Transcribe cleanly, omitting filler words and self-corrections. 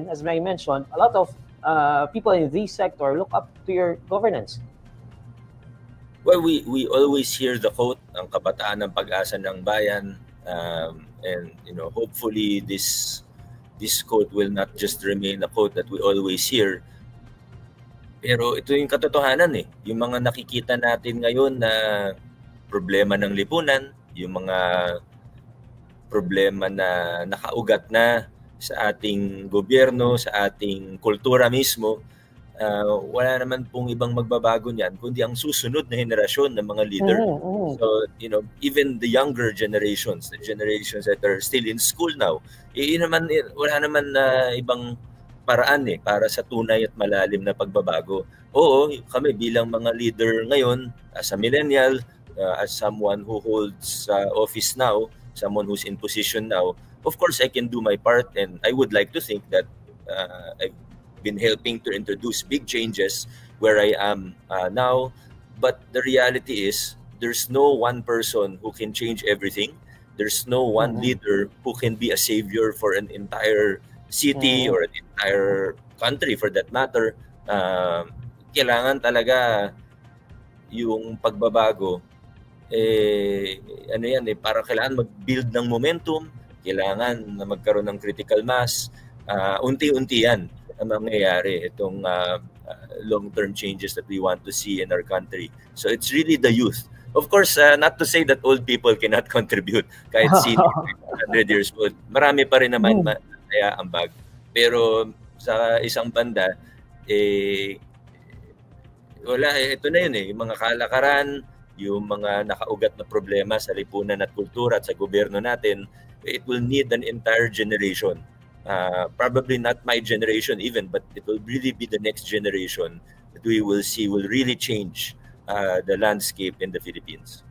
as I mentioned, a lot of people in this sector look up to your governance. Well, we always hear the quote, ang kabataan ng pag-asa ng bayan, and hopefully this quote will not just remain a quote that we always hear. Pero ito yung katotohanan eh. Yung mga nakikita natin ngayon na problema ng lipunan, yung mga problema na nakaugat na sa ating gobyerno, sa ating kultura mismo, wala naman pong ibang magbabago niyan kundi ang susunod na henerasyon ng mga leader. So, even the younger generations, the generations that are still in school now, wala naman ibang paraan para sa tunay at malalim na pagbabago. Oo, kami bilang mga leader ngayon, as a millennial, as someone who holds office now, someone who's in position now, of course I can do my part, and I would like to think that I've been helping to introduce big changes where I am now. But the reality is, there's no one person who can change everything. There's no one leader who can be a savior for an entire city or an entire country for that matter. Kailangan talaga yung pagbabago, para kailangan mag-build ng momentum, kailangan na magkaroon ng critical mass. Unti-unti yan ang mangyayari, itong long-term changes that we want to see in our country. So it's really the youth. Of course, not to say that old people cannot contribute. Kahit sino 100 years old, marami pa rin naman kaya ambag. Pero sa isang banda, ito na yun yung mga kalakaran, yung mga nakaugat na problema sa lipunan at kultura at sa gobyerno natin, it will need an entire generation. Probably not my generation even, but it will really be the next generation that we will see will really change the landscape in the Philippines.